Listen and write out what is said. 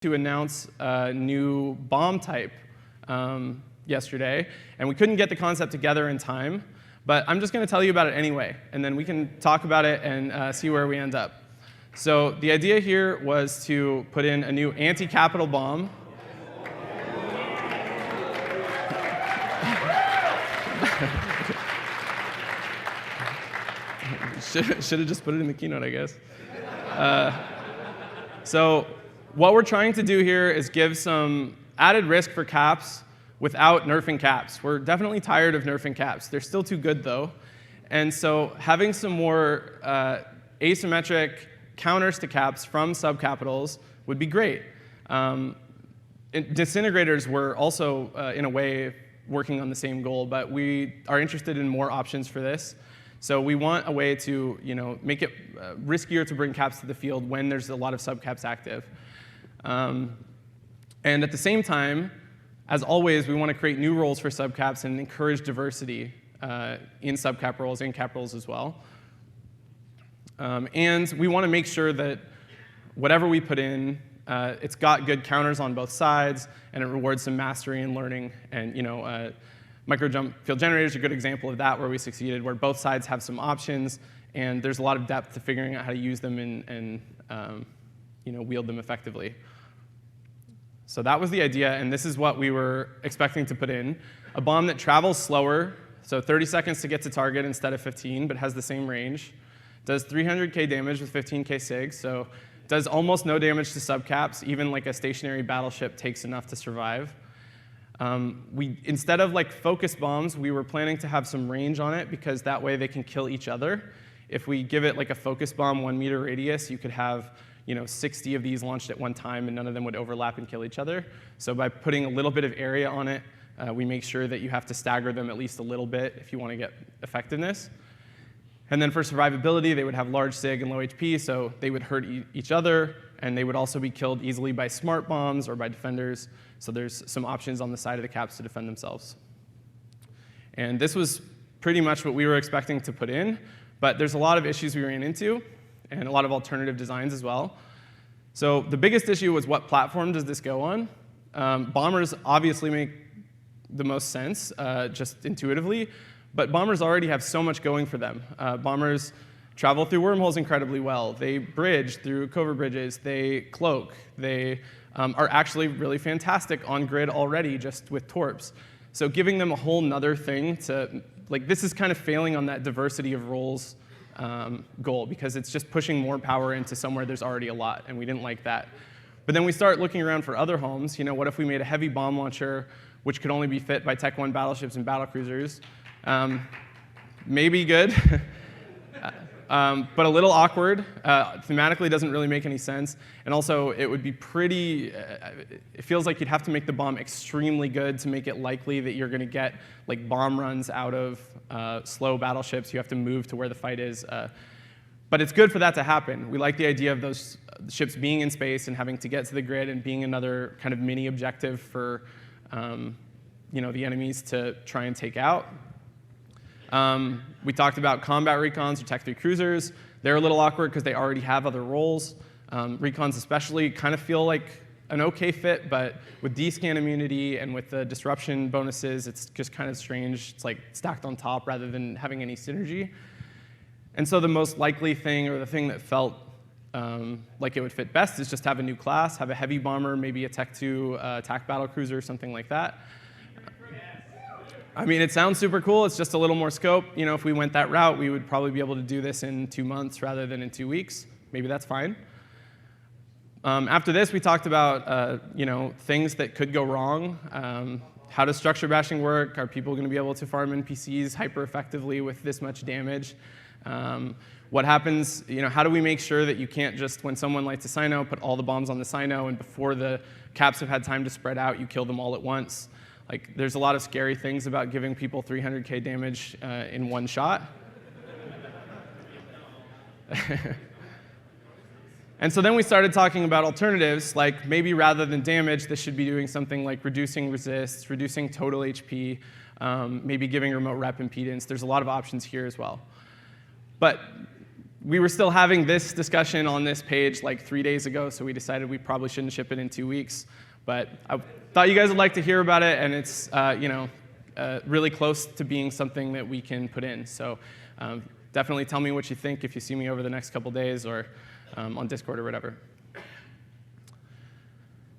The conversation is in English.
to announce a new bomb type yesterday, and we couldn't get the concept together in time, but I'm just going to tell you about it anyway, and then we can talk about it and see where we end up. So the idea here was to put in a new anti-capital bomb. Should have just put it in the keynote, I guess. So what we're trying to do here is give some added risk for caps without nerfing caps. We're definitely tired of nerfing caps. They're still too good, though. And so having some more asymmetric counters to caps from subcapitals would be great. Disintegrators were also, in a way, working on the same goal, but we are interested in more options for this. So we want a way to make it riskier to bring caps to the field when there's a lot of subcaps active. And at the same time, as always, we want to create new roles for subcaps and encourage diversity in subcap roles and cap roles as well. And we want to make sure that whatever we put in, it's got good counters on both sides, and it rewards some mastery and learning. And micro-jump field generators are a good example of that, where we succeeded, where both sides have some options, and there's a lot of depth to figuring out how to use them and wield them effectively. So that was the idea, and this is what we were expecting to put in. A bomb that travels slower, so 30 seconds to get to target instead of 15, but has the same range. Does 300k damage with 15k sig, so does almost no damage to subcaps. Even like a stationary battleship takes enough to survive. Instead of focus bombs, we were planning to have some range on it, because that way they can kill each other. If we give it a focus bomb 1 meter radius, you could have 60 of these launched at one time, and none of them would overlap and kill each other. So by putting a little bit of area on it, we make sure that you have to stagger them at least a little bit if you want to get effectiveness. And then for survivability, they would have large sig and low HP, so they would hurt each other, and they would also be killed easily by smart bombs or by defenders. So there's some options on the side of the caps to defend themselves. And this was pretty much what we were expecting to put in, but there's a lot of issues we ran into, and a lot of alternative designs as well. So the biggest issue was, what platform does this go on? Bombers obviously make the most sense, just intuitively, but bombers already have so much going for them. Bombers travel through wormholes incredibly well. They bridge through covert bridges. They cloak. They are actually really fantastic on grid already, just with torps. So giving them a whole nother thing to, this is kind of failing on that diversity of roles goal, because it's just pushing more power into somewhere there's already a lot, and we didn't like that. But then we start looking around for other homes. What if we made a heavy bomb launcher, which could only be fit by Tech 1 battleships and battlecruisers? Maybe good, but a little awkward. Thematically doesn't really make any sense. And also, it would be pretty, it feels like you'd have to make the bomb extremely good to make it likely that you're going to get bomb runs out of slow battleships. You have to move to where the fight is. But it's good for that to happen. We like the idea of those ships being in space and having to get to the grid and being another kind of mini objective for the enemies to try and take out. We talked about combat recons or Tech 3 cruisers. They're a little awkward because they already have other roles. Recons especially kind of feel like an OK fit, but with D-scan immunity and with the disruption bonuses, it's just kind of strange. It's stacked on top rather than having any synergy. And so the most likely thing, or the thing that felt like it would fit best, is just have a new class, have a heavy bomber, maybe a Tech 2 attack battle cruiser, something like that. I mean, it sounds super cool. It's just a little more scope. If we went that route, we would probably be able to do this in 2 months rather than in 2 weeks. Maybe that's fine. After this, we talked about things that could go wrong. How does structure bashing work? Are people going to be able to farm NPCs hyper effectively with this much damage? What happens? How do we make sure that you can't just, when someone lights a Sino, put all the bombs on the Sino, and before the caps have had time to spread out, you kill them all at once? There's a lot of scary things about giving people 300k damage in one shot. And so then we started talking about alternatives, maybe rather than damage, this should be doing something like reducing resists, reducing total HP, maybe giving remote rep impedance. There's a lot of options here as well. But we were still having this discussion on this page like 3 days ago, so we decided we probably shouldn't ship it in 2 weeks. But I thought you guys would like to hear about it, and it's really close to being something that we can put in. So definitely tell me what you think if you see me over the next couple days or on Discord or whatever.